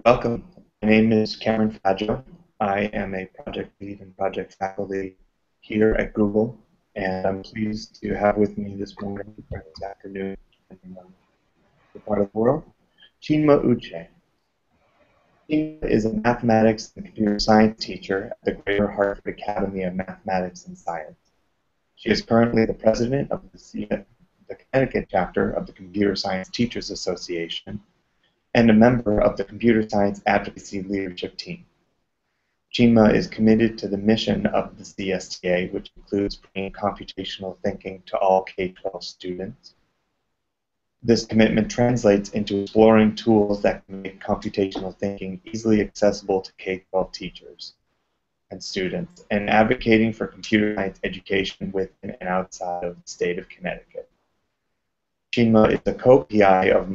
Welcome. My name is Cameron Faggio. I am a project lead and project faculty here at Google, and I'm pleased to have with me this morning or this afternoon, depending on the part of the world, Chinma Uche. Chinma is a mathematics and computer science teacher at the Greater Hartford Academy of Mathematics and Science. She is currently the president of the Connecticut Chapter of the Computer Science Teachers Association and a member of the Computer Science Advocacy Leadership Team. Chinma is committed to the mission of the CSTA, which includes bringing computational thinking to all K-12 students. This commitment translates into exploring tools that can make computational thinking easily accessible to K-12 teachers and students, and advocating for computer science education within and outside of the state of Connecticut. Chinma is a co-PI of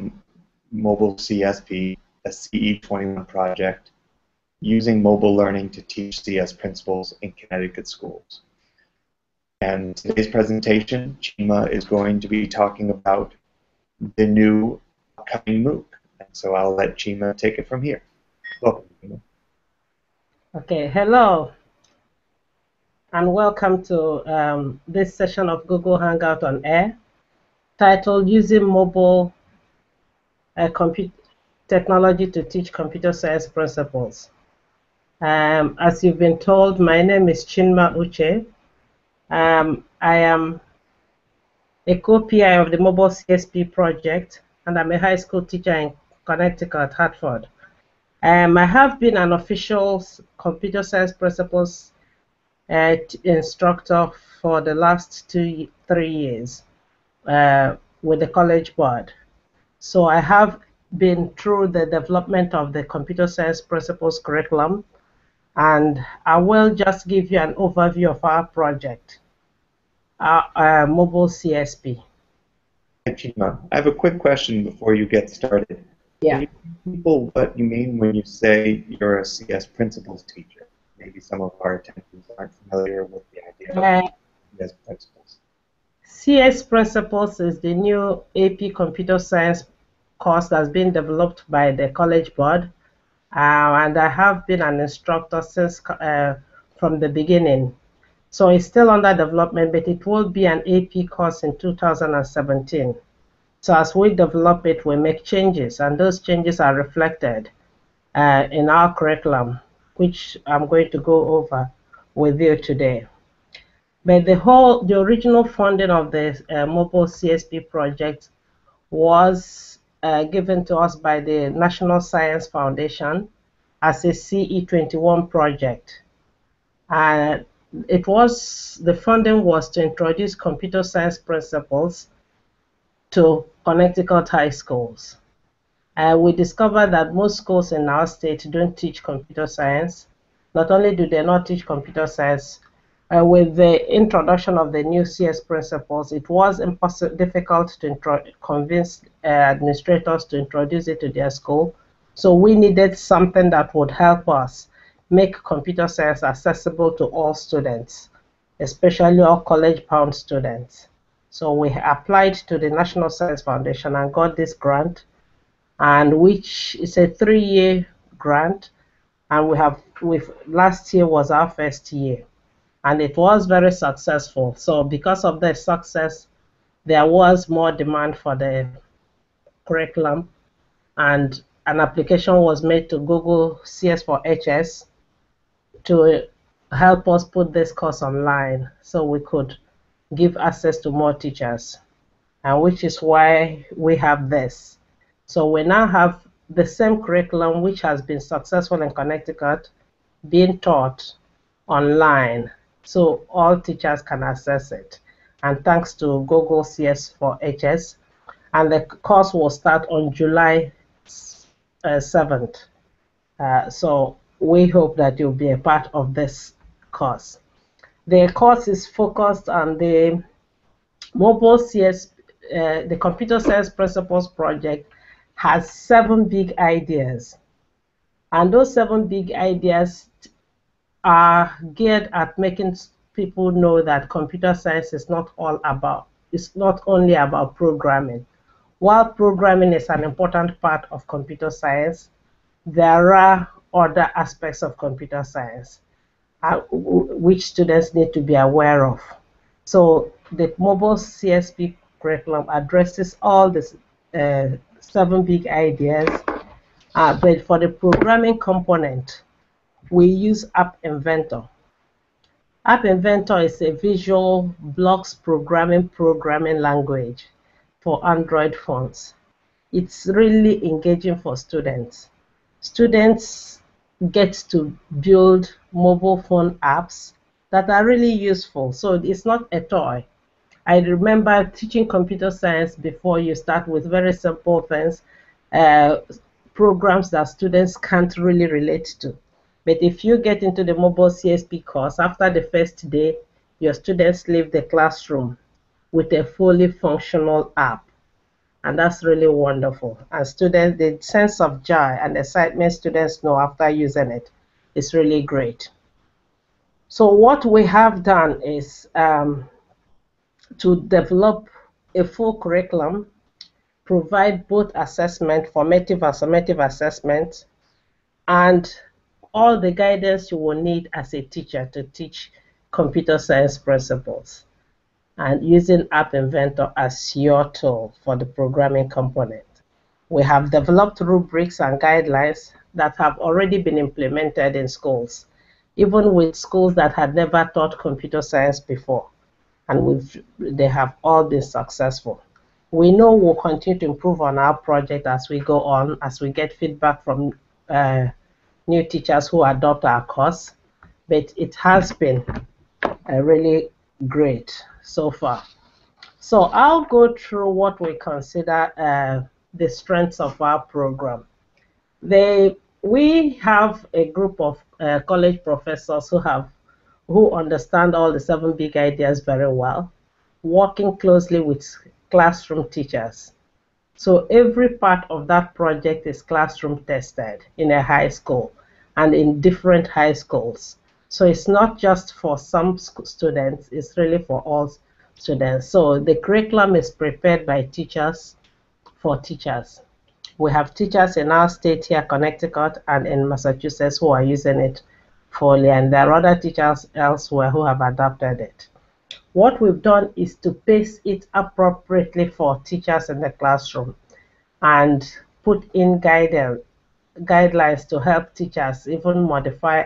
Mobile CSP, a CE21 project using mobile learning to teach CS principles in Connecticut schools. And today's presentation, Chinma is going to be talking about the new upcoming MOOC. And so I'll let Chinma take it from here. Welcome, Chinma. Okay, hello, and welcome to this session of Google Hangout on Air, titled Using Mobile Technology to Teach Computer Science Principles. As you've been told, my name is Chinma Uche. I am a co-PI of the Mobile CSP project, and I'm a high school teacher in Connecticut, Hartford. I have been an official computer science principles instructor for the last 3 years with the College Board. So I have been through the development of the computer science principles curriculum, and I will just give you an overview of our project, our Mobile CSP. Hey, Chinma, I have a quick question before you get started. Yeah. Can you tell people what you mean when you say you're a CS principles teacher? Maybe some of our attendees aren't familiar with the idea of CS principles. CS Principles is the new AP Computer Science course that's been developed by the College Board, and I have been an instructor since from the beginning. So it's still under development, but it will be an AP course in 2017. So as we develop it, we make changes, and those changes are reflected in our curriculum, which I'm going to go over with you today. But the original funding of the Mobile CSP project was given to us by the National Science Foundation as a CE21 project. The funding was to introduce computer science principles to Connecticut high schools. We discovered that most schools in our state don't teach computer science. Not only do they not teach computer science, with the introduction of the new CS principles, it was difficult to convince administrators to introduce it to their school. So we needed something that would help us make computer science accessible to all students, especially all college-bound students. So we applied to the National Science Foundation and got this grant, and which is a 3-year grant, and last year was our first year. And it was very successful. So because of the success, there was more demand for the curriculum, and an application was made to Google CS4HS to help us put this course online so we could give access to more teachers, and which is why we have this. So we now have the same curriculum which has been successful in Connecticut being taught online, so all teachers can access it. And thanks to Google CS4HS, and the course will start on July 7th. So we hope that you'll be a part of this course. The course is focused on the Mobile CS, the Computer Science Principles project has 7 big ideas. And those 7 big ideas are geared at making people know that computer science is not only about programming. While programming is an important part of computer science, there are other aspects of computer science which students need to be aware of. So the mobile CSP curriculum addresses all the 7 big ideas, but for the programming component, we use App Inventor. App Inventor is a visual blocks programming language for Android phones. It's really engaging for students. Students get to build mobile phone apps that are really useful. So it's not a toy. I remember teaching computer science before. You start with very simple things, programs that students can't really relate to. But if you get into the mobile CSP course, after the first day, your students leave the classroom with a fully functional app. And that's really wonderful. And students, the sense of joy and excitement students know after using it is really great. So what we have done is to develop a full curriculum, provide both assessment, formative and summative assessment, and all the guidance you will need as a teacher to teach computer science principles, and using App Inventor as your tool for the programming component. We have developed rubrics and guidelines that have already been implemented in schools, even with schools that had never taught computer science before, and they have all been successful. We know we'll continue to improve on our project as we go on, as we get feedback from new teachers who adopt our course, but it has been really great so far. So I'll go through what we consider the strengths of our program. We have a group of college professors who understand all the 7 big ideas very well, working closely with classroom teachers. So every part of that project is classroom tested in a high school and in different high schools. So it's not just for some students, it's really for all students. So the curriculum is prepared by teachers for teachers. We have teachers in our state here, Connecticut, and in Massachusetts who are using it fully, and there are other teachers elsewhere who have adopted it. What we've done is to pace it appropriately for teachers in the classroom and put in guidelines to help teachers even modify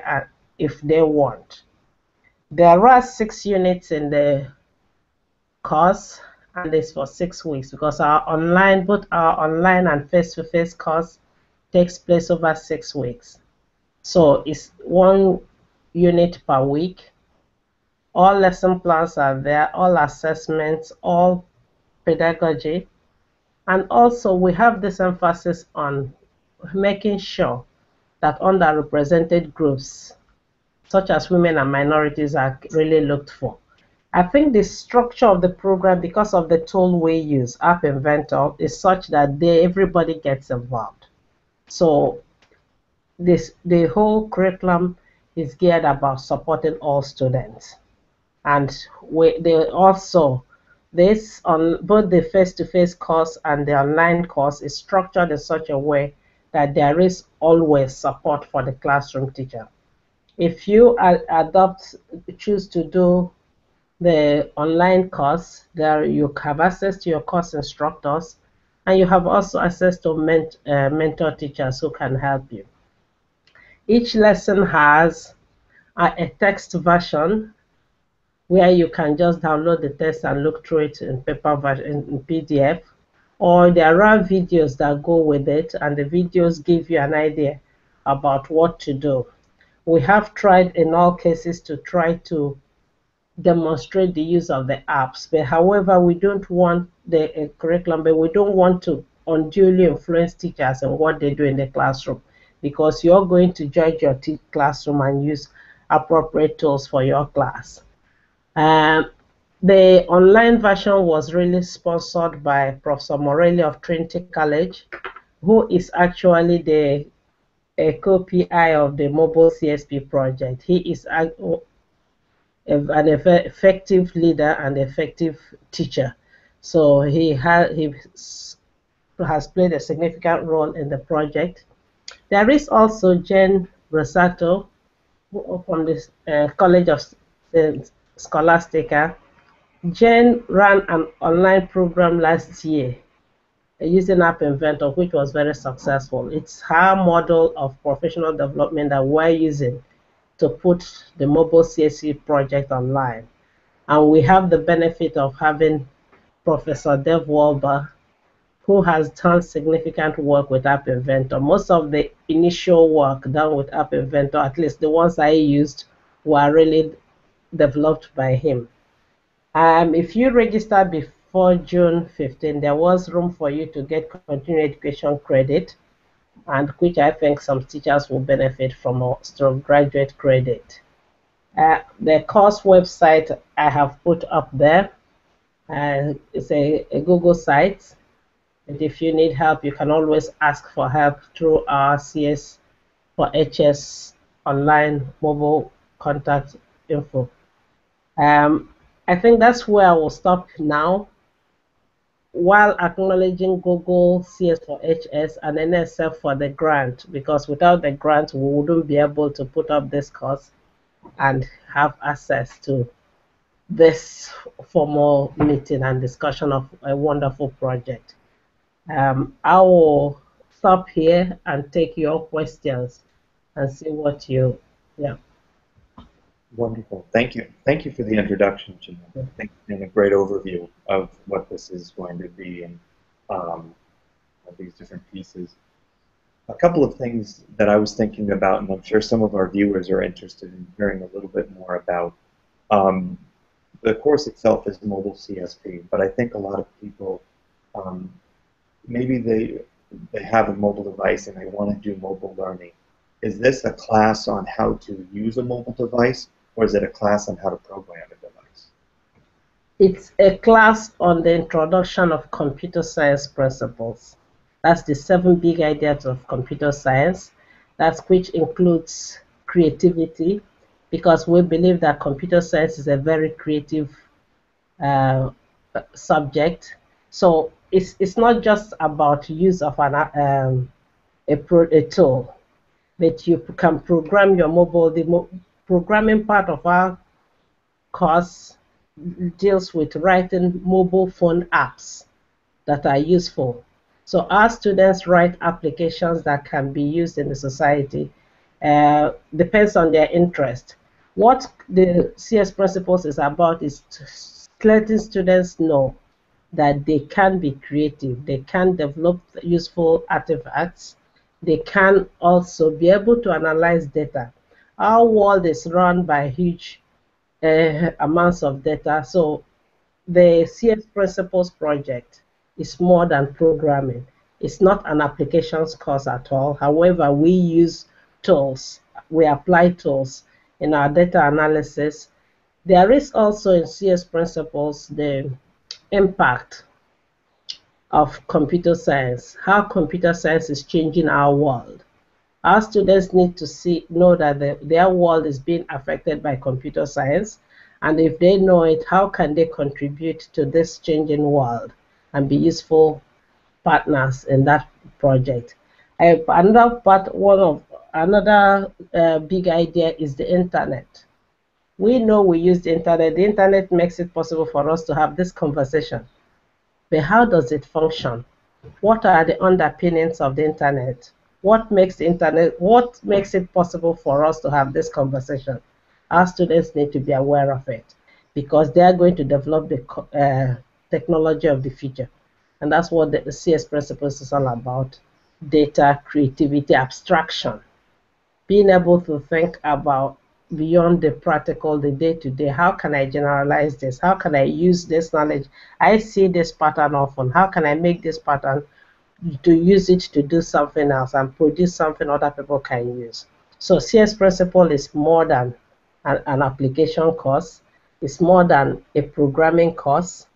if they want. There are 6 units in the course, and it's for 6 weeks because both our online and face-to-face course takes place over 6 weeks. So it's 1 unit per week. All lesson plans are there, all assessments, all pedagogy. And also we have this emphasis on making sure that underrepresented groups, such as women and minorities, are really looked for. I think the structure of the program, because of the tool we use, App Inventor, is such that everybody gets involved. So the whole curriculum is geared about supporting all students. And on both the face-to-face course and the online course is structured in such a way that there is always support for the classroom teacher. If you choose to do the online course, there you have access to your course instructors, and you have also access to mentor teachers who can help you. Each lesson has a text version where you can just download the text and look through it in paper version, in PDF, or there are videos that go with it, and the videos give you an idea about what to do. We have tried in all cases to try to demonstrate the use of the apps, but however, we don't want the curriculum, but we don't want to unduly influence teachers and what they do in the classroom, because you're going to judge your classroom and use appropriate tools for your class. The online version was really sponsored by Professor Morelli of Trinity College, who is actually the co-PI of the mobile CSP project. He is an effective leader and effective teacher. So he has played a significant role in the project. There is also Jen Rosato from the College of Scholastica. Jen ran an online program last year using App Inventor, which was very successful. It's her model of professional development that we're using to put the mobile CSE project online. And we have the benefit of having Professor Dev Walber, who has done significant work with App Inventor. Most of the initial work done with App Inventor, at least the ones I used, were really developed by him. If you registered before June 15, there was room for you to get continuing education credit, and which I think some teachers will benefit from, or graduate credit. The course website I have put up there. It's a Google site. And if you need help, you can always ask for help through our CS for HS online mobile contact info. I think that's where I will stop now, while acknowledging Google CS for HS and NSF for the grant, because without the grant, we wouldn't be able to put up this course and have access to this formal meeting and discussion of a wonderful project. I will stop here and take your questions and see what you, yeah. Wonderful. Thank you. Thank you for the introduction, Chinma. Thank you for a great overview of what this is going to be and these different pieces. A couple of things that I was thinking about, and I'm sure some of our viewers are interested in hearing a little bit more about. The course itself is mobile CSP, but I think a lot of people, maybe they have a mobile device and they want to do mobile learning. Is this a class on how to use a mobile device, or is it a class on how to program a device? It's a class on the introduction of computer science principles. That's the 7 big ideas of computer science, which includes creativity, because we believe that computer science is a very creative subject. So it's not just about use of a tool, but you can program your mobile. The programming part of our course deals with writing mobile phone apps that are useful. So our students write applications that can be used in the society. Depends on their interest. What the CS Principles is about is letting students know that they can be creative, they can develop useful artifacts, they can also be able to analyze data. Our world is run by huge amounts of data, so the CS Principles project is more than programming. It's not an applications course at all. However, we use tools, we apply tools in our data analysis. There is also in CS Principles the impact of computer science, how computer science is changing our world. Our students need to know that their world is being affected by computer science, and if they know it, how can they contribute to this changing world and be useful partners in that project. Another big idea is the internet. We know we use the internet. The internet makes it possible for us to have this conversation. But how does it function? What are the underpinnings of the internet? What makes it possible for us to have this conversation? Our students need to be aware of it, because they are going to develop the technology of the future. And that's what the CS Principles is all about: data, creativity, abstraction. Being able to think about beyond the practical, the day-to-day. How can I generalize this? How can I use this knowledge? I see this pattern often. How can I make this pattern to use it to do something else and produce something other people can use? So CS Principle is more than an application course. It's more than a programming course.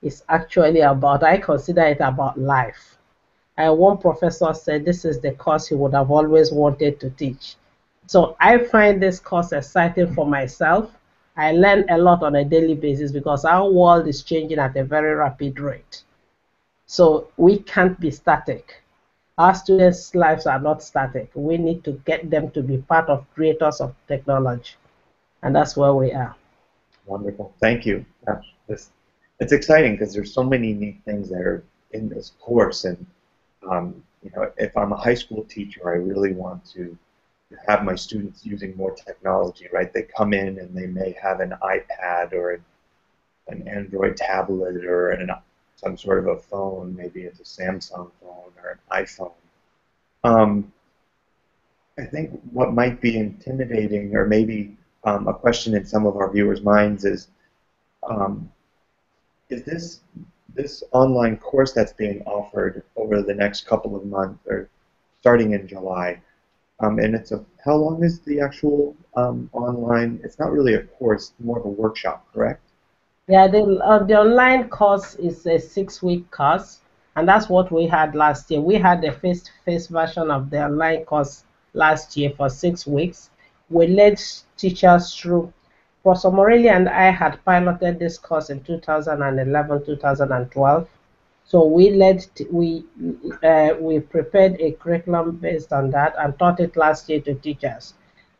It's actually about, I consider it about life. One professor said this is the course he would have always wanted to teach. So I find this course exciting for myself. I learn a lot on a daily basis because our world is changing at a very rapid rate. So we can't be static. Our students' lives are not static. We need to get them to be part of creators of technology, and that's where we are. Wonderful. Thank you. It's exciting because there's so many neat things that are in this course, and you know, if I'm a high school teacher, I really want to have my students using more technology. Right? They come in and they may have an iPad or an Android tablet or some sort of a phone. Maybe it's a Samsung phone or an iPhone. Um, I think what might be intimidating, or maybe a question in some of our viewers' minds, um, is this online course that's being offered over the next couple of months, or starting in July, and how long is the actual online? It's not really a course, more of a workshop, correct? Yeah, the online course is a 6-week course, and that's what we had last year. We had the face-to-face version of the online course last year for 6 weeks. We led teachers through. Professor Morelli and I had piloted this course in 2011, 2012. So we prepared a curriculum based on that and taught it last year to teachers.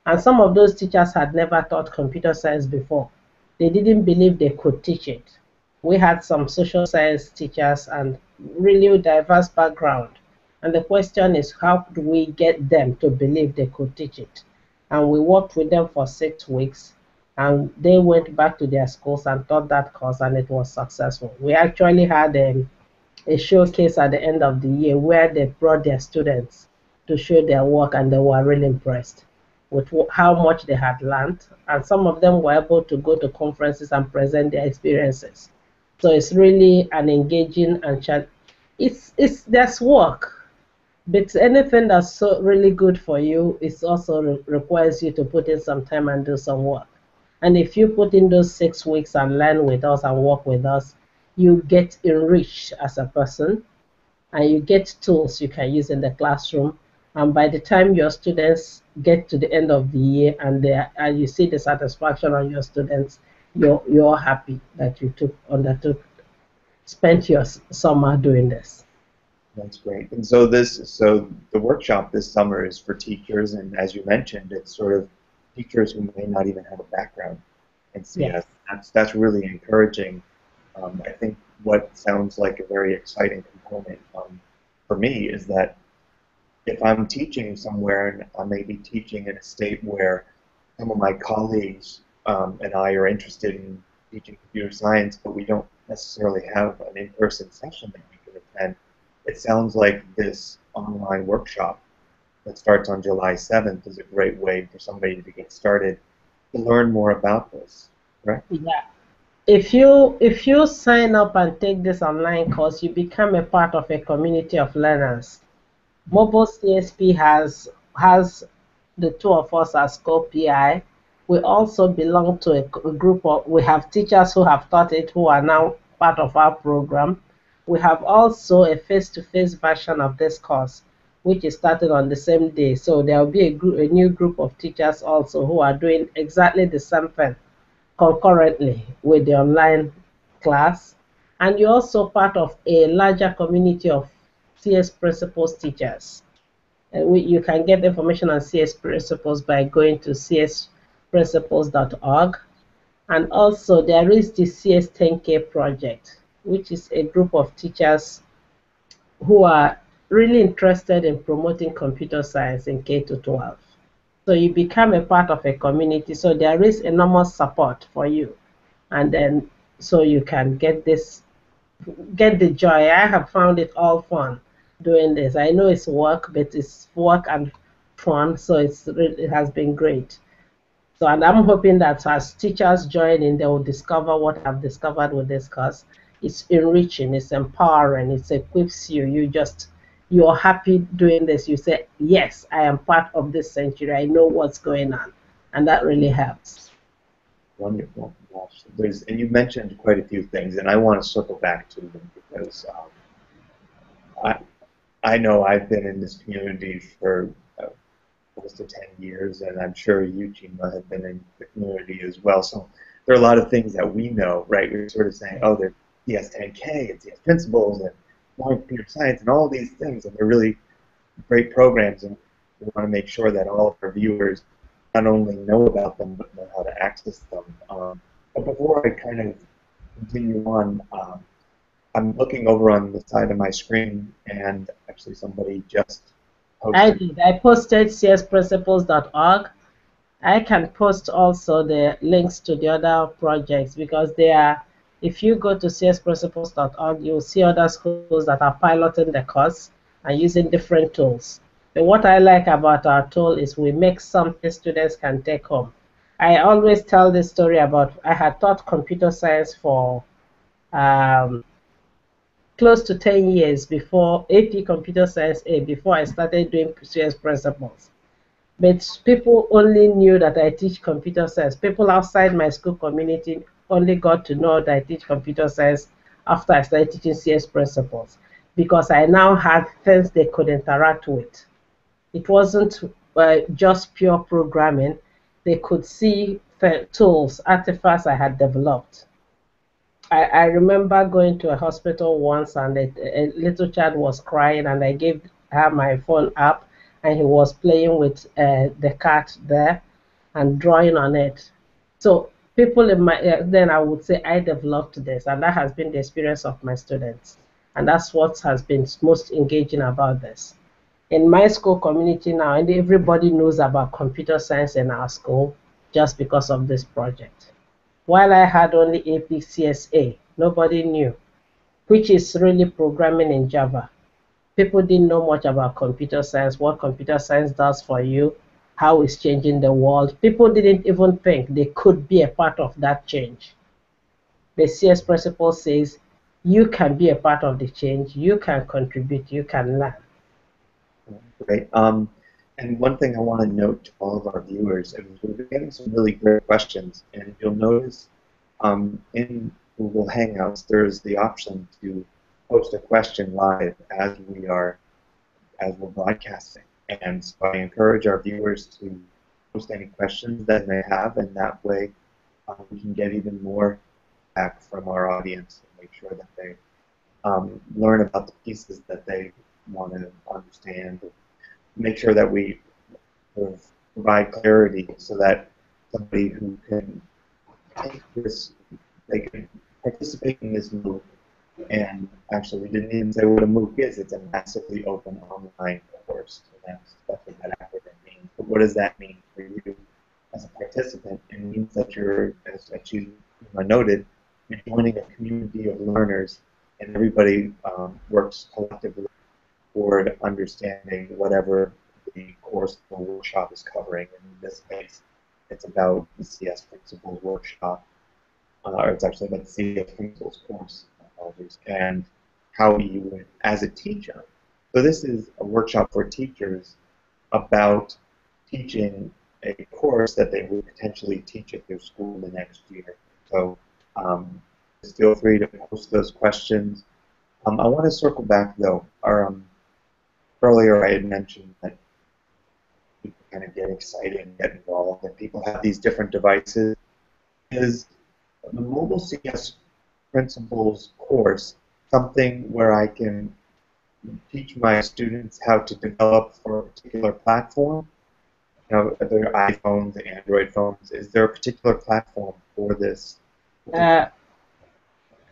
And some of those teachers had never taught computer science before. They didn't believe they could teach it. We had some social science teachers and really diverse background. And the question is, how do we get them to believe they could teach it? And we worked with them for 6 weeks, and they went back to their schools and taught that course, and it was successful. We actually had a showcase at the end of the year where they brought their students to show their work, and they were really impressed with how much they had learned, and some of them were able to go to conferences and present their experiences. So it's really an engaging and it's there's work, but anything that's so really good for you, it also requires you to put in some time and do some work. And if you put in those 6 weeks and learn with us and work with us, you get enriched as a person, and you get tools you can use in the classroom. And by the time your students get to the end of the year and you see the satisfaction on your students, you're happy that you spent your summer doing this. That's great. And so the workshop this summer is for teachers, and as you mentioned, it's sort of teachers who may not even have a background in CS. Yes. That's really encouraging. I think what sounds like a very exciting component for me is that if I'm teaching somewhere and I may be teaching in a state where some of my colleagues and I are interested in teaching computer science, but we don't necessarily have an in-person session that we can attend, it sounds like this online workshop that starts on July 7th is a great way for somebody to get started to learn more about this, correct? Yeah. If you sign up and take this online course, you become a part of a community of learners. Mobile CSP has the two of us as co-PI. We also belong to a group of, we have teachers who have taught it who are now part of our program. We have also a face-to-face version of this course, which is started on the same day. So there will be a new group of teachers also who are doing exactly the same thing concurrently with the online class. And you're also part of a larger community of CS principles teachers. You can get information on CS principles by going to csprinciples.org. And also there is the CS10K project, which is a group of teachers who are really interested in promoting computer science in K to 12. So you become a part of a community, so there is enormous support for you. And then so you can get the joy. I have found it all fun doing this. I know it's work, but it's work and fun, so it has been great. So, and I'm hoping that as teachers join in, they will discover what I've discovered with this course. It's enriching, it's empowering, it equips you. You're happy doing this. You say, yes, I am part of this century. I know what's going on. And that really helps. Wonderful. Gosh, and you mentioned quite a few things, and I want to circle back to them because I, I know I've been in this community for close to 10 years, and I'm sure you, Chinma, have been in the community as well. So there are a lot of things that we know, right? We're sort of saying, oh, there's CS10K and CS principles and modern computer science and all these things, and they're really great programs, and we want to make sure that all of our viewers not only know about them, but know how to access them. But before I kind of continue on, I'm looking over on the side of my screen, and actually somebody just I posted. did. I posted csprinciples.org. I can post also the links to the other projects because they are, if you go to csprinciples.org, you'll see other schools that are piloting the course and using different tools. But what I like about our tool is we make something students can take home. I always tell this story about I had taught computer science for um, close to 10 years before AP Computer Science A, before I started doing CS principles. But people only knew that I teach computer science. People outside my school community only got to know that I teach computer science after I started teaching CS principles because I now had things they could interact with. It wasn't just pure programming. They could see the tools, artifacts I had developed. I remember going to a hospital once and a little child was crying and I gave her my phone app and he was playing with the cat there and drawing on it. So people in my, then I would say I developed this and that has been the experience of my students. And that's what has been most engaging about this. In my school community now, and everybody knows about computer science in our school just because of this project. While I had only AP CSA, nobody knew, which is really programming in Java. People didn't know much about computer science, what computer science does for you, how it's changing the world. People didn't even think they could be a part of that change. The CS principle says you can be a part of the change, you can contribute, you can learn. Great. And one thing I want to note to all of our viewers is we've been getting some really great questions, and you'll notice in Google Hangouts there's the option to post a question live as we're broadcasting. And so I encourage our viewers to post any questions that they have, and that way we can get even more feedback from our audience and make sure that they learn about the pieces that they want to understand. Make sure that we provide clarity so that somebody who can take this, they can participate in this MOOC. And actually, we didn't even say what a MOOC is. It's a massively open online course. So that's what that acronym means. But what does that mean for you as a participant? It means that you're, as you noted, you're joining a community of learners, and everybody works collectively toward understanding whatever the course or workshop is covering. In this case, it's about the CS Principles workshop, or it's actually about the CS Principles course, and how you would, as a teacher. So this is a workshop for teachers about teaching a course that they would potentially teach at their school the next year. So just feel free to post those questions. I want to circle back though. Earlier I had mentioned that people kind of get excited and get involved, and people have these different devices. Is the Mobile CS Principles course something where I can teach my students how to develop for a particular platform? You know, are there iPhones, Android phones? Is there a particular platform for this?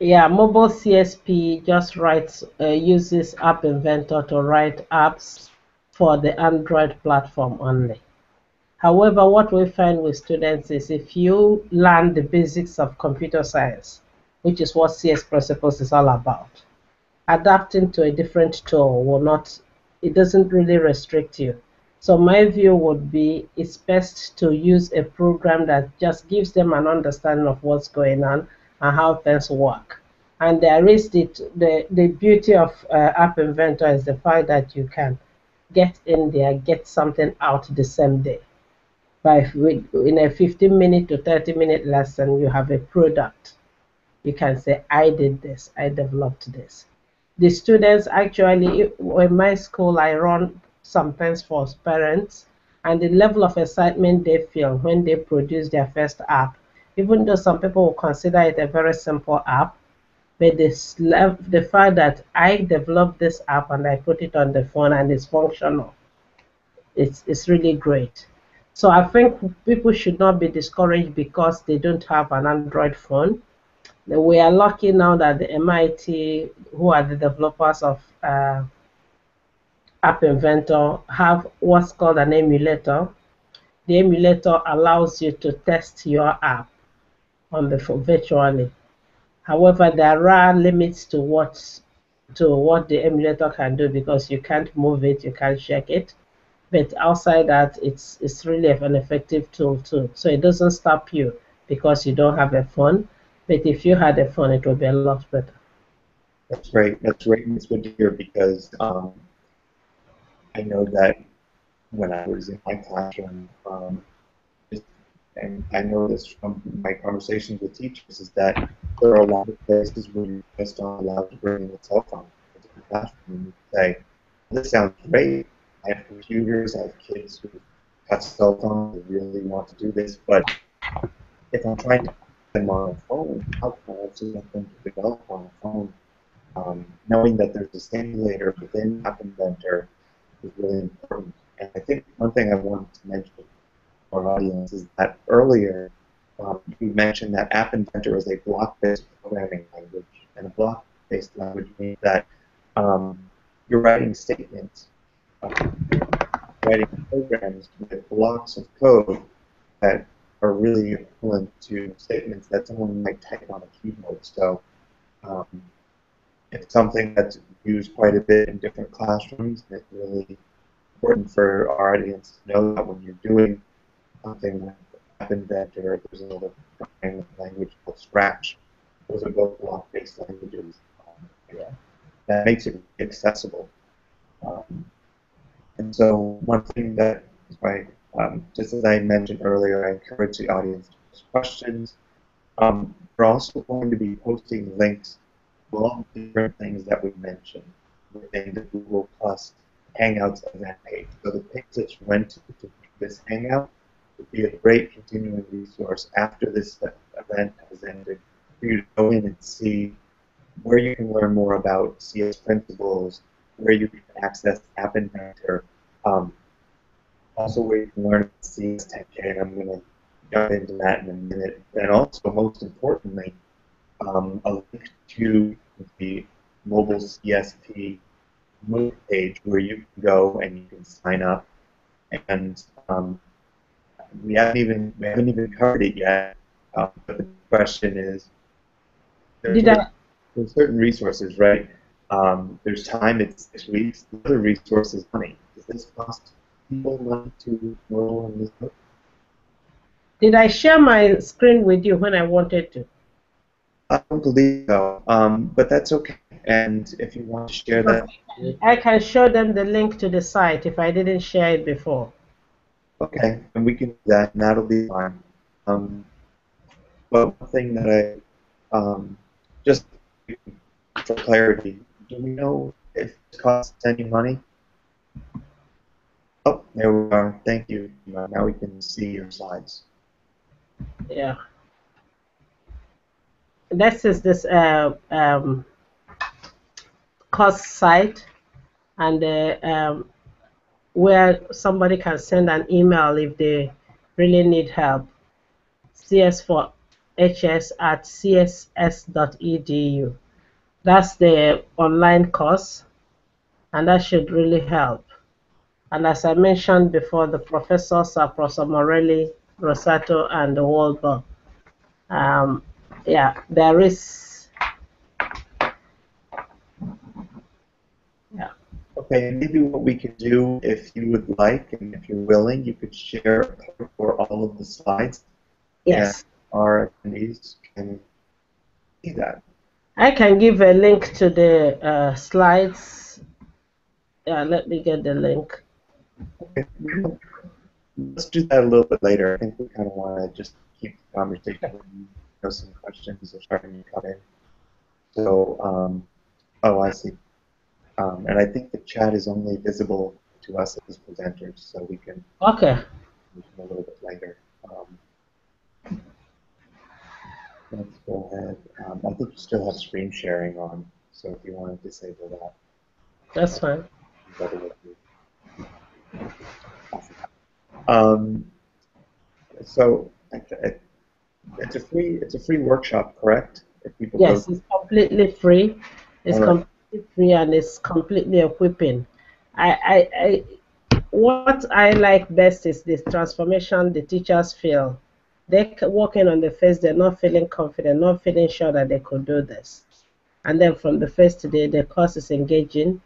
Yeah, mobile CSP just uses App Inventor to write apps for the Android platform only. However, what we find with students is if you learn the basics of computer science, which is what CS Principles is all about, adapting to a different tool will not, it doesn't really restrict you. So my view would be it's best to use a program that just gives them an understanding of what's going on and how things work. And there is the beauty of App Inventor is the fact that you can get in there, get something out the same day. In a 15-minute to 30-minute lesson, you have a product. You can say, I did this, I developed this. The students actually, in my school, I run some things for parents, and the level of excitement they feel when they produce their first app, even though some people will consider it a very simple app, But the fact that I developed this app and I put it on the phone and it's functional, it's really great. So I think people should not be discouraged because they don't have an Android phone. We are lucky now that the MIT, who are the developers of App Inventor, have what's called an emulator. The emulator allows you to test your app on the phone virtually. However, there are limits to what the emulator can do because you can't move it, you can't shake it. But outside that, it's really an effective tool too. So it doesn't stop you because you don't have a phone. But if you had a phone, it would be a lot better. That's great. That's great. It's good to hear because I know that when I was in my classroom, and I know this from my conversations with teachers, is that there are a lot of places where you're just not allowed to bring in a cell phone into the classroom. And you say, this sounds great. I have computers, I have kids who have cell phones, they really want to do this, but if I'm trying to put them on a phone, how can I also get them to develop on a phone? Knowing that there's a simulator within App Inventor is really important. And I think one thing I wanted to mention to our audience is that earlier you mentioned that App Inventor is a block-based programming language, and a block-based language means that you're writing statements, writing programs with blocks of code that are really equivalent to statements that someone might type on a keyboard. So it's something that's used quite a bit in different classrooms, and it's really important for our audience to know that when you're doing something like App Inventor, there's another programming language called Scratch. Those are both block-based languages. Yeah. That makes it accessible. And so one thing that is why, just as I mentioned earlier, I encourage the audience to ask questions. We're also going to be posting links to all the different things that we mentioned within the Google Plus Hangouts event page. So the page that you went to this Hangout would be a great continuing resource after this event has ended for you to go in and see where you can learn more about CS principles, where you can access App Inventor, also where you can learn about CSTA, and I'm going to jump into that in a minute. And also, most importantly, a link to the mobile CSP MOOC page where you can go and you can sign up. And we haven't even covered it yet. But the question is, there's certain resources, right? There's time, it's 6 weeks. The other resource is money. Does this cost people money to enroll in this book? Did I share my screen with you when I wanted to? I don't believe so, but that's okay. And if you want to share that, I can show them the link to the site if I didn't share it before. okay, and we can do that, and that'll be fine. But one thing that just for clarity, do we know if it costs any money? Oh, there we are. Thank you. Now we can see your slides. Yeah. This is this course site, and where somebody can send an email if they really need help. cs4hs@css.edu. That's the online course, and that should really help. And as I mentioned before, the professors are Professor Morelli, Rosato, and Wahlberg. Yeah, there is. Yeah. Okay, maybe what we could do, if you would like, and if you're willing, you could share a part for all of the slides. Yes. And our attendees can see that. I can give a link to the slides. Yeah, let me get the link. Okay. Let's do that a little bit later. I think we kind of want to just keep the conversation going. Some questions are starting to come in. So, oh, I see. And I think the chat is only visible to us as presenters, so we can Okay. a little bit later. let's go ahead. I think you still have screen sharing on, so if you want to disable that, That's fine. that would be awesome. Um, so it's a free workshop, correct? If people go, Yes, it's completely free. It's all right. completely free and it's completely equipping. What I like best is the transformation the teachers feel. They walking on the face, they're not feeling confident, not feeling sure that they could do this. And then from the first day, the course is engaging,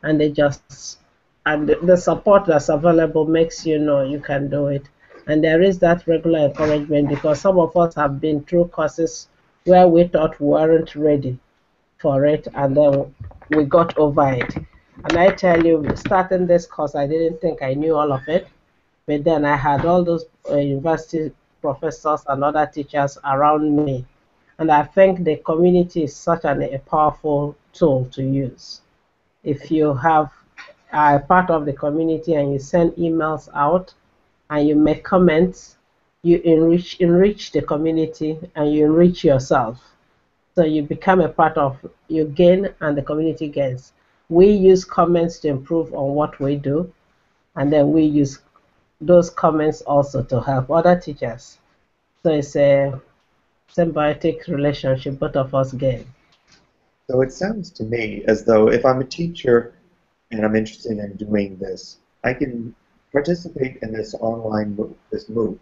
and they just and the support that's available makes you know you can do it. And there is that regular encouragement because some of us have been through courses where we thought we weren't ready for it, and then we got over it. And I tell you, starting this course, I didn't think I knew all of it, but then I had all those university professors and other teachers around me. And I think the community is such a powerful tool to use. If you have a part of the community and you send emails out and you make comments, you enrich the community and you enrich yourself. So you become a part of, you gain and the community gains. We use comments to improve on what we do, and then we use those comments also to help other teachers. So it's a symbiotic relationship, both of us gain. So it sounds to me as though if I'm a teacher and I'm interested in doing this, I can participate in this online this MOOC,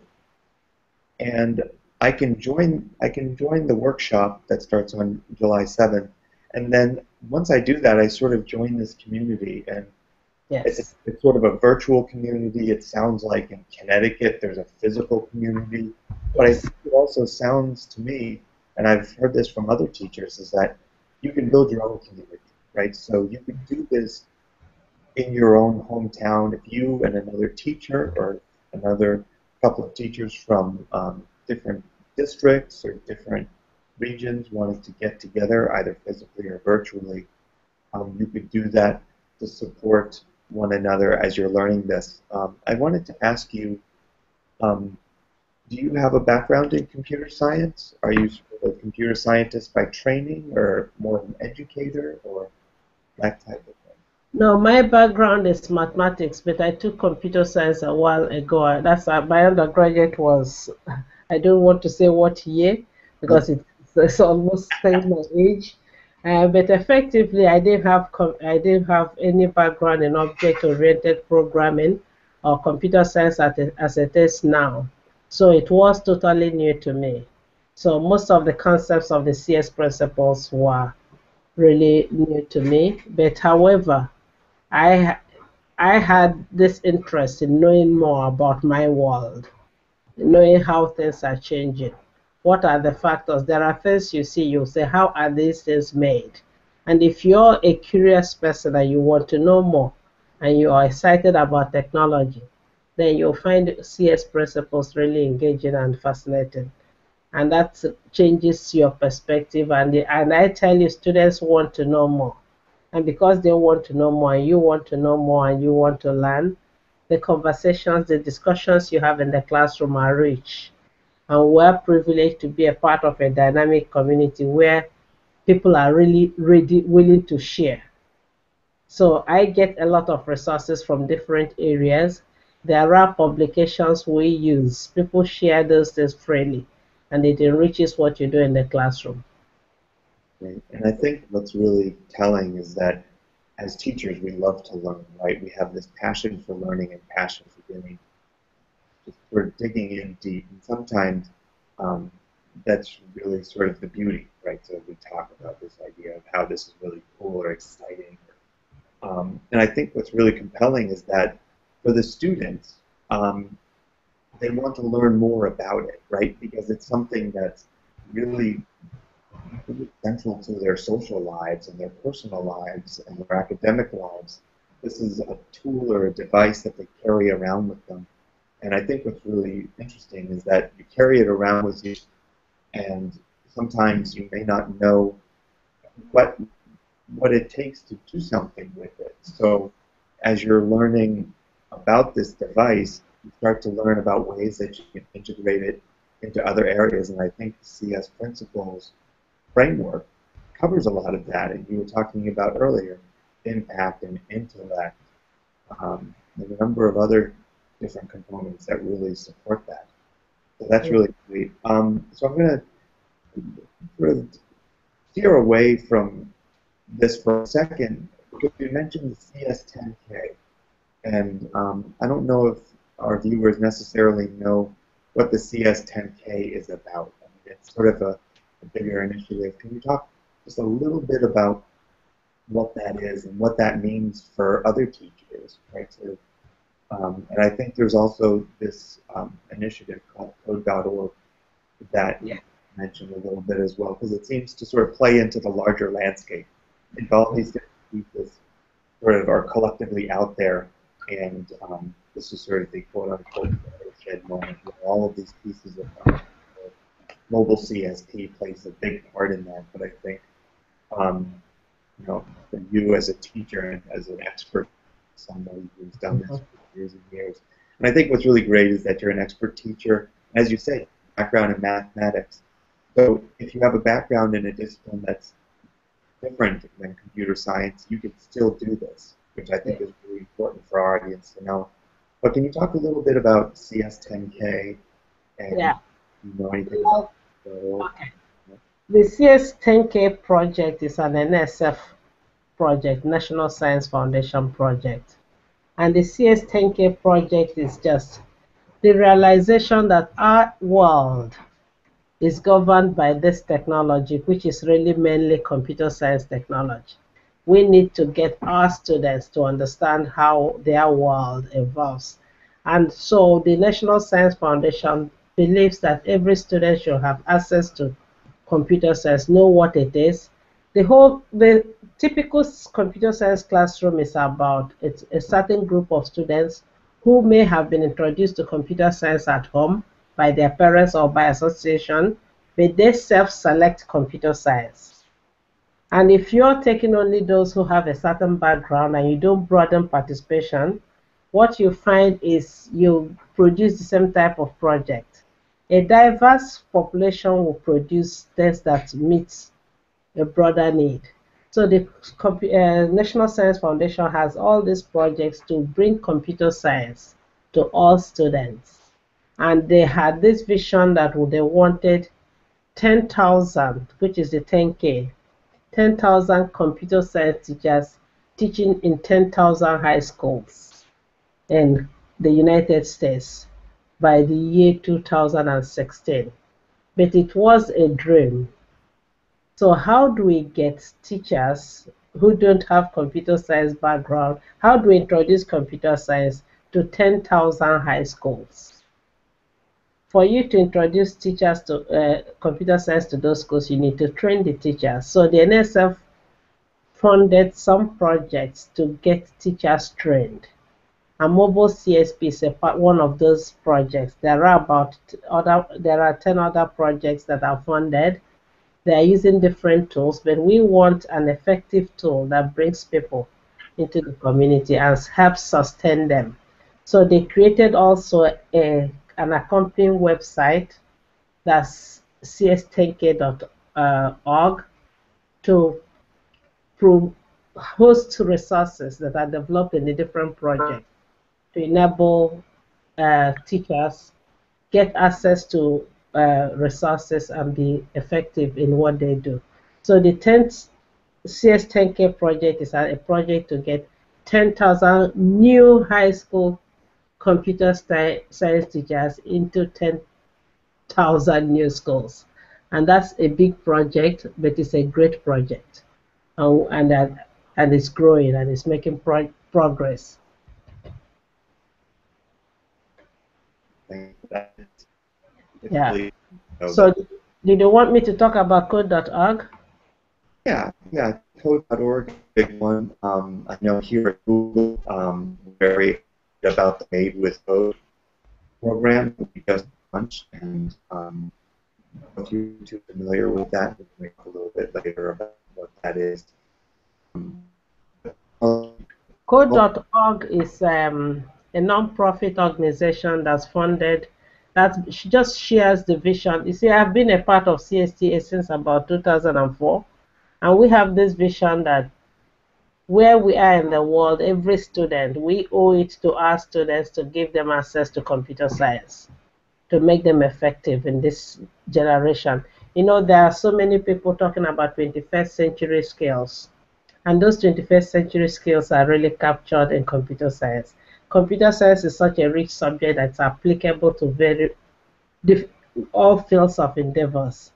and I can join the workshop that starts on July 7th, and then once I do that, I sort of join this community, and Yes. it's sort of a virtual community. It sounds like in Connecticut there's a physical community, but I Yes. think it also sounds to me, and I've heard this from other teachers, is that you can build your own community, right? So you can do this in your own hometown if you and another teacher or another couple of teachers from different districts or different regions wanted to get together, either physically or virtually. You could do that to support one another as you're learning this. I wanted to ask you, um, do you have a background in computer science? Are you sort of a computer scientist by training or more of an educator or that type of thing? No, my background is mathematics, but I took computer science a while ago. That's my undergraduate was, I don't want to say what year because it's almost saying my age. But effectively, I didn't have any background in object-oriented programming or computer science as it is now. So it was totally new to me. So most of the concepts of the CS principles were really new to me. But however, I I had this interest in knowing more about my world, knowing how things are changing. What are the factors? There are things you see, you say, how are these things made? And if you're a curious person and you want to know more and you are excited about technology, then you'll find CS principles really engaging and fascinating. And that changes your perspective. And I tell you, students want to know more. And because they want to know more, and you want to know more, and you want to learn, the conversations, the discussions you have in the classroom are rich. And we're privileged to be a part of a dynamic community where people are really ready, willing to share. So I get a lot of resources from different areas. There are publications we use. People share those things freely, and it enriches what you do in the classroom. Right. And I think what's really telling is that as teachers, we love to learn, right? We have this passion for learning and passion for getting, just sort of digging in deep. And sometimes um, that's really sort of the beauty, right? So we talk about this idea of how this is really cool or exciting. And I think what's really compelling is that for the students, um, they want to learn more about it, right? Because it's something that's really central to their social lives and their personal lives and their academic lives. This is a tool or a device that they carry around with them. And I think what's really interesting is that you carry it around with you, and sometimes you may not know what what it takes to do something with it. So as you're learning about this device, you start to learn about ways that you can integrate it into other areas. And I think the CS Principles framework covers a lot of that. And you were talking about earlier impact and intellect, and a number of other different components that really support that. So that's really great. So I'm going to sort of steer away from this for a second, because you mentioned the CS10K. And I don't know if our viewers necessarily know what the CS10K is about. I mean, it's sort of a bigger initiative. Can you talk just a little bit about what that is and what that means for other teachers, right? So, and I think there's also this initiative called Code.org that you mentioned a little bit as well, because it seems to sort of play into the larger landscape. And all these different pieces sort of are collectively out there, and this is sort of the quote-unquote watershed moment where all of these pieces of mobile CSP plays a big part in that. But I think, you know, for you as a teacher and as an expert, somebody who's done this for years and years, and I think what's really great is that you're an expert teacher, as you say, background in mathematics. So if you have a background in a discipline that's different than computer science, you can still do this, which I think is really important for our audience to know. But can you talk a little bit about CS10K and you know anything about it? Okay. The CS10K project is an NSF project, National Science Foundation project. And the CS10K project is just the realization that our world is governed by this technology, which is really mainly computer science technology. We need to get our students to understand how their world evolves. And so the National Science Foundation believes that every student should have access to computer science, know what it is. The typical computer science classroom is about a certain group of students who may have been introduced to computer science at home by their parents or by association, but they self-select computer science. And if you're taking only those who have a certain background and you don't broaden participation, what you find is you produce the same type of project. A diverse population will produce things that meet a broader need. So the National Science Foundation has all these projects to bring computer science to all students. And they had this vision that they wanted 10,000, which is the 10K, 10,000 computer science teachers teaching in 10,000 high schools in the United States by the year 2016. But it was a dream. So how do we get teachers who don't have computer science background, how do we introduce computer science to 10,000 high schools? For you to introduce teachers to computer science to those schools, you need to train the teachers. So the NSF funded some projects to get teachers trained. And mobile CSP is one of those projects. There are 10 other projects that are funded. They are using different tools, but we want an effective tool that brings people into the community and helps sustain them. So they created also an accompanying website, that's cs10k.org, to host resources that are developed in the different projects to enable teachers get access to resources and be effective in what they do. So the 10th CS10K project is a project to get 10,000 new high school computer science teachers into 10,000 new schools. And that's a big project, but it's a great project. And it's growing and it's making progress. Yeah. So did you want me to talk about code.org? Yeah, code.org is a big one. I know here at Google, very about the Made with Code program that we just launched, and if you're too familiar with that, we can talk a little bit later about what that is. Code.org is a non-profit organization that's funded that she just shares the vision. You see, I've been a part of CSTA since about 2004, and we have this vision that where we are in the world, every student, we owe it to our students to give them access to computer science, to make them effective in this generation. You know, there are so many people talking about 21st century skills, and those 21st century skills are really captured in computer science. Computer science is such a rich subject that's applicable to all fields of endeavors.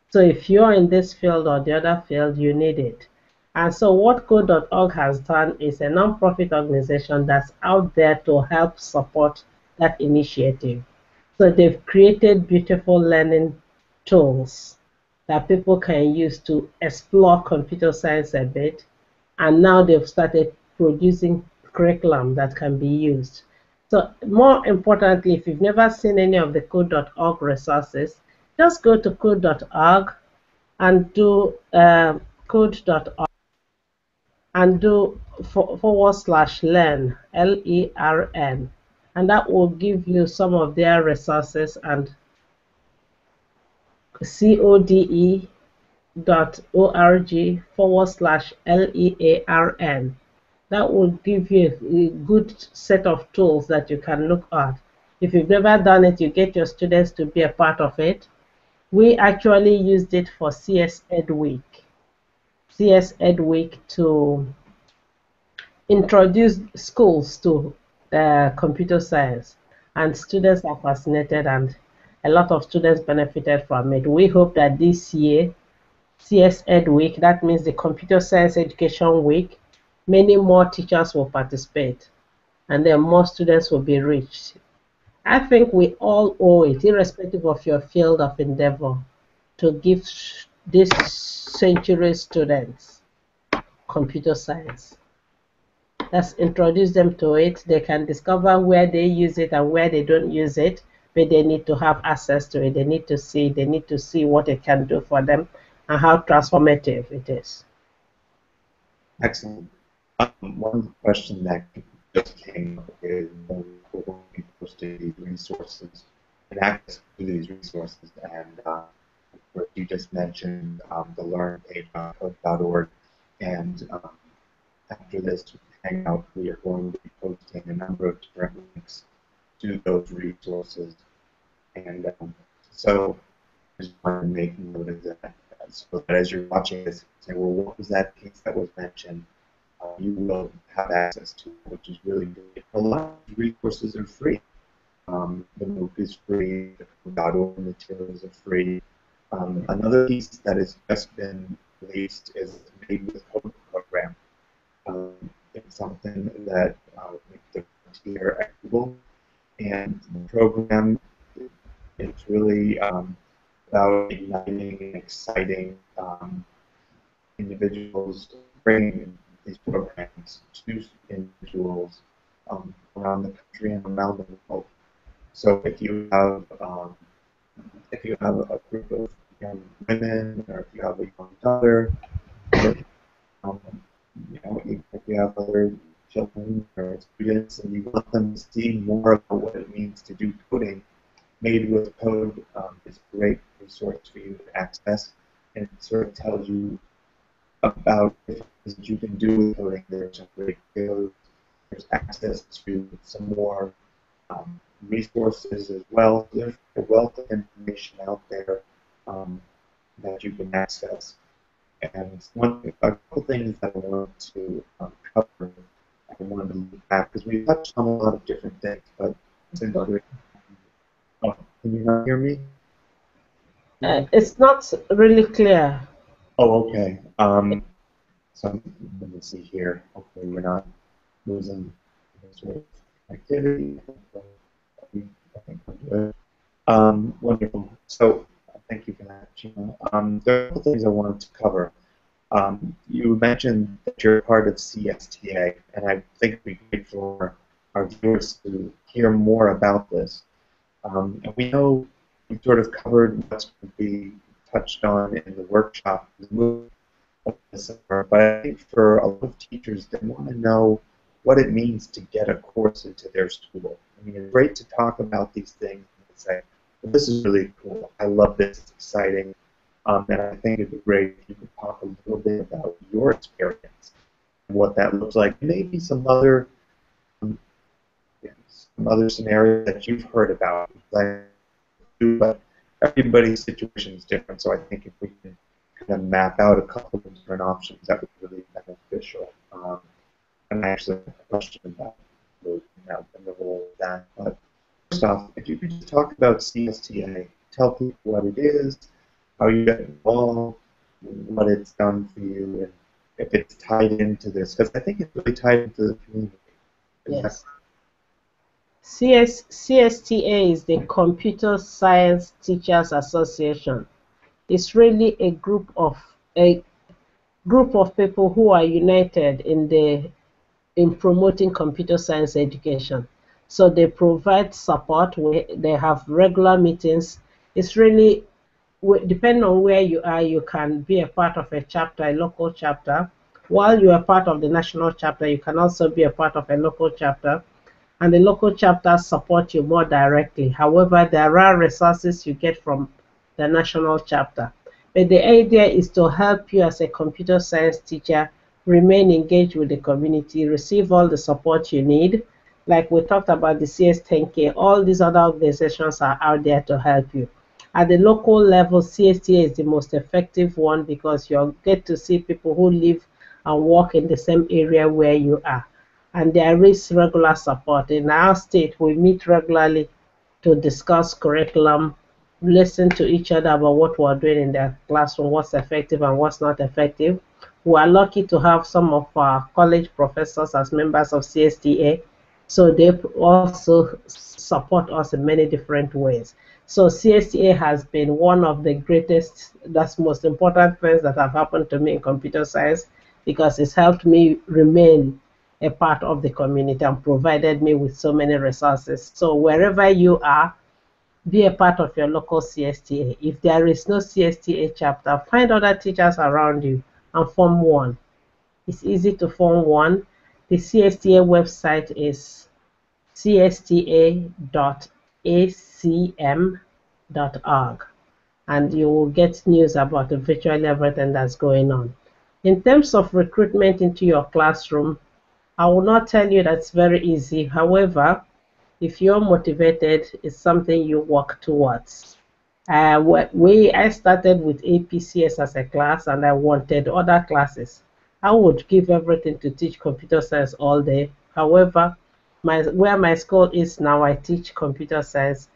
So if you're in this field or the other field, you need it. And so what code.org has done is a nonprofit organization that's out there to help support that initiative. So they've created beautiful learning tools that people can use to explore computer science a bit. And now they've started producing curriculum that can be used. So more importantly, if you've never seen any of the code.org resources, just go to code.org and do code.org and do /learn, LERN, and that will give you some of their resources, and code.org/LEARN. That will give you a good set of tools that you can look at. If you've never done it, you get your students to be a part of it. We actually used it for CS Ed Week. CS Ed Week to introduce schools to computer science, and students are fascinated, and a lot of students benefited from it. We hope that this year, CS Ed Week, that means the Computer Science Education Week, many more teachers will participate, and then more students will be reached. I think we all owe it, irrespective of your field of endeavor, to give this century students computer science. Let's introduce them to it. They can discover where they use it and where they don't use it, but they need to have access to it. They need to see what it can do for them and how transformative it is. Excellent. One question that just came up is we're going to be posting these resources and access to these resources. And of course, you just mentioned the Learn page on code.org. And after this hangout, we are going to be posting a number of different links to those resources. And so I just want to make note of that, so that as you're watching this, say, well, what was that piece that was mentioned? You will have access to, which is really good. A lot of resources are free. The MOOC is free, the .org materials are free. Another piece that has just been released is Made with Code program. It's something that we developed here at Google, and the program is really about igniting and exciting individuals, bringing these programs to individuals around the country and around the world. So if you have a group of young women, or if you have a young daughter, or, if you have other children or students, and you want them to see more about what it means to do coding, Made with Code is a great resource for you to access, and it sort of tells you about different things that you can do with coding. There's some great videos, there's access to some more resources as well. There's a wealth of information out there that you can access. And a couple things that I wanted to cover, I wanted to look back, because we touched on a lot of different things, but since oh, can you not hear me? It's not really clear. Oh, okay. So let me see here. Hopefully we're not losing this sort of activity. I think we're good. Wonderful. So thank you for that, Chinma. There are a couple things I wanted to cover. You mentioned that you're part of CSTA, and I think it would be great for our viewers to hear more about this. And we know you sort of covered what's going to be touched on in the workshop, but I think for a lot of teachers, they want to know what it means to get a course into their school. I mean, it's great to talk about these things, say, well, this is really cool. I love this. It's exciting. And I think it'd be great if you could talk a little bit about your experience and what that looks like. Maybe um, some other scenarios that you've heard about. But everybody's situation is different, so I think if we can kind of map out a couple of different options, that would be really beneficial. And I actually have a question about and the role of that. But first off, if you could just talk about CSTA, tell people what it is, how you got involved, what it's done for you, and if it's tied into this, because I think it's really tied into the community. Yes. CSTA is the Computer Science Teachers Association. It's really a group of people who are united in promoting computer science education. So they provide support. They have regular meetings. It's really, depending on where you are, you can be a part of a chapter, a local chapter. While you are part of the national chapter, you can also be a part of a local chapter, and the local chapters support you more directly. However, there are resources you get from the national chapter. But the idea is to help you as a computer science teacher remain engaged with the community, receive all the support you need. Like we talked about the CS10K, all these other organizations are out there to help you. At the local level, CSTA is the most effective one because you'll get to see people who live and work in the same area where you are. And there is regular support. In our state, we meet regularly to discuss curriculum, listen to each other about what we're doing in the classroom, what's effective and what's not effective. We are lucky to have some of our college professors as members of CSTA, so they also support us in many different ways. So CSTA has been one of the greatest, that's most important things that have happened to me in computer science, because it's helped me remain a part of the community and provided me with so many resources. So wherever you are, be a part of your local CSTA. If there is no CSTA chapter, find other teachers around you and form one. It's easy to form one. The CSTA website is csta.acm.org, and you will get news about virtually everything that's going on. In terms of recruitment into your classroom, I will not tell you that's very easy. However, if you're motivated, it's something you work towards. I started with APCS as a class, and I wanted other classes. I would give everything to teach computer science all day. However, where my school is now, I teach computer science,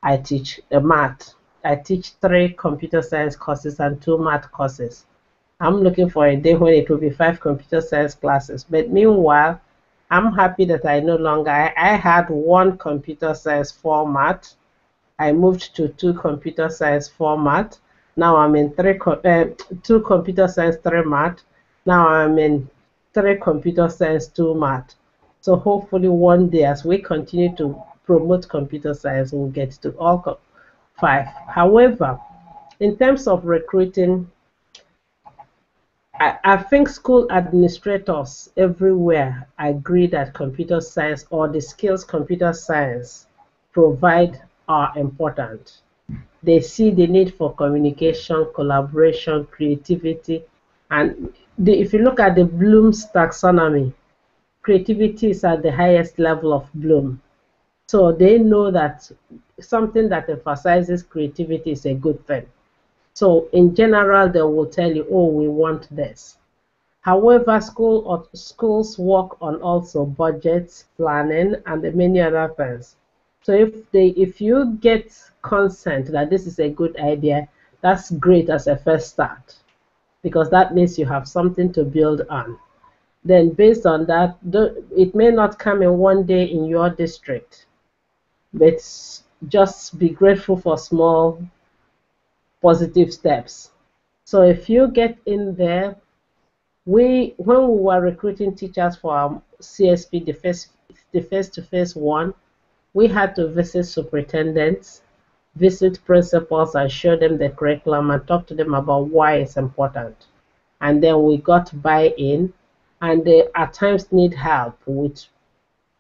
I teach math. I teach 3 computer science courses and 2 math courses. I'm looking for a day when it will be 5 computer science classes. But meanwhile, I'm happy that I no longer, I had 1 computer science format. I moved to 2 computer science format. Now I'm in 2 computer science, 3 math. Now I'm in 3 computer science, 2 math. So hopefully one day, as we continue to promote computer science, we'll get to all 5. However, in terms of recruiting, I think school administrators everywhere agree that computer science, or the skills computer science provide, are important. They see the need for communication, collaboration, creativity, and if you look at the Bloom's taxonomy, creativity is at the highest level of Bloom. So they know that something that emphasizes creativity is a good thing. So in general, they will tell you, oh, we want this. However, schools work on also budgets, planning, and many other things. So if you get consent that this is a good idea, that's great as a first start, because that means you have something to build on. Then based on that, it may not come in one day in your district, but just be grateful for small positive steps. So if you get in there, when we were recruiting teachers for our CSP, the face-to-face one, we had to visit superintendents, visit principals, and show them the curriculum and talk to them about why it's important. And then we got buy-in, and they at times need help with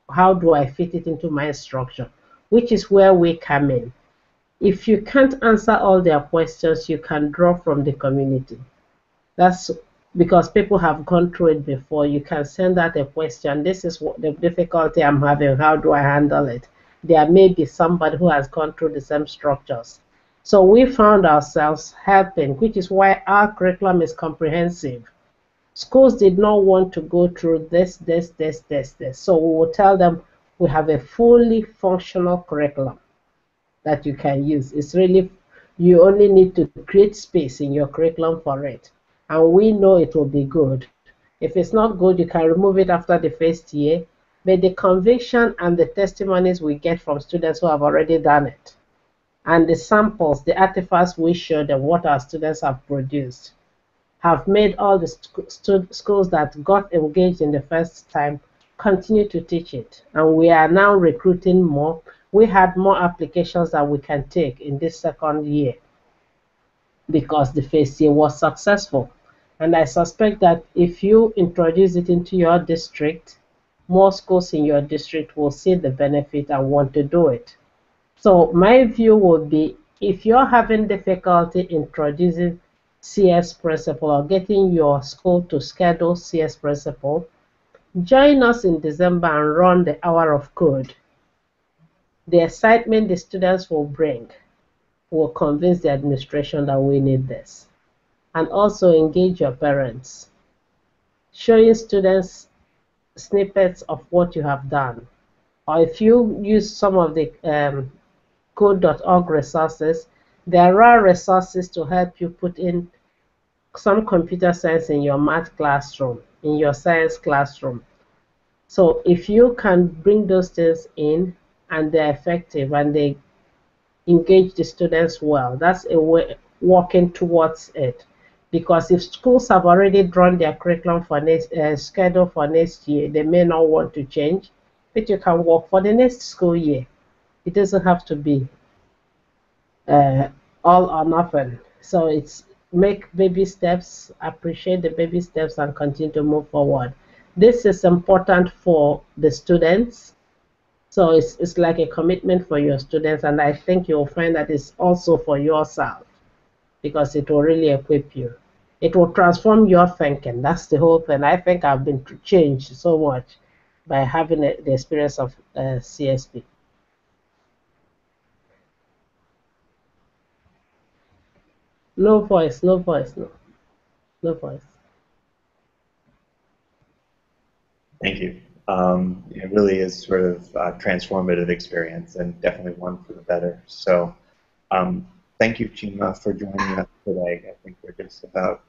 how do I fit it into my instruction. which is where we come in. If you can't answer all their questions, you can draw from the community. That's because people have gone through it before. You can send out a question. This is what the difficulty I'm having. How do I handle it? There may be somebody who has gone through the same structures. So we found ourselves helping, which is why our curriculum is comprehensive. Schools did not want to go through this. So we will tell them we have a fully functional curriculum that you can use. It's really, you only need to create space in your curriculum for it. And we know it will be good. If it's not good, you can remove it after the first year. But the conviction and the testimonies we get from students who have already done it, and the samples, the artifacts we show them, what our students have produced, have made all the schools that got engaged in the first time continue to teach it. And we are now recruiting more. We had more applications that we can take in this second year because the first year was successful. And I suspect that if you introduce it into your district, more schools in your district will see the benefit and want to do it. So my view would be, if you're having difficulty introducing CS principle or getting your school to schedule CS principle, join us in December and run the hour of code. The excitement the students will bring will convince the administration that we need this. And also engage your parents, showing students snippets of what you have done. Or if you use some of the code.org resources, there are resources to help you put in some computer science in your math classroom, in your science classroom. So if you can bring those things in and they're effective and they engage the students well, that's a way working towards it. Because if schools have already drawn their curriculum for next schedule for next year, they may not want to change, but you can work for the next school year. It doesn't have to be all or nothing. So it's make baby steps, appreciate the baby steps, and continue to move forward. This is important for the students. So it's like a commitment for your students, and I think you'll find that it's also for yourself, because it will really equip you. It will transform your thinking. That's the whole thing. I think I've been changed so much by having the experience of CSP. No voice, no voice, no voice. Thank you. It really is sort of a transformative experience, and definitely one for the better. So thank you, Chinma, for joining us today. I think we're just about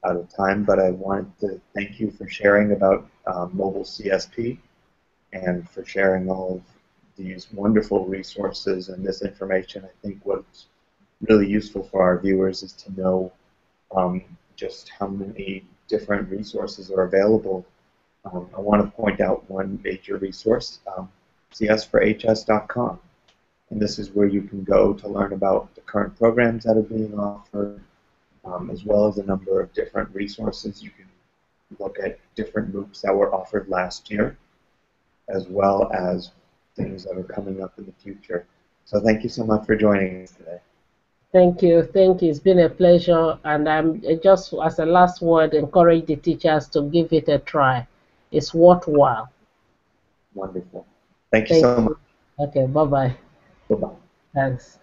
out of time, but I wanted to thank you for sharing about mobile CSP and for sharing all of these wonderful resources and this information. I think what's really useful for our viewers is to know just how many different resources are available. I want to point out one major resource, cs4hs.com. And this is where you can go to learn about the current programs that are being offered, as well as a number of different resources. You can look at different MOOCs that were offered last year, as well as things that are coming up in the future. So thank you so much for joining us today. Thank you. Thank you. It's been a pleasure. And I'm just, as a last word, encourage the teachers to give it a try. It's worthwhile. Wonderful. Thank you so much. Okay, bye-bye. Bye-bye. Thanks.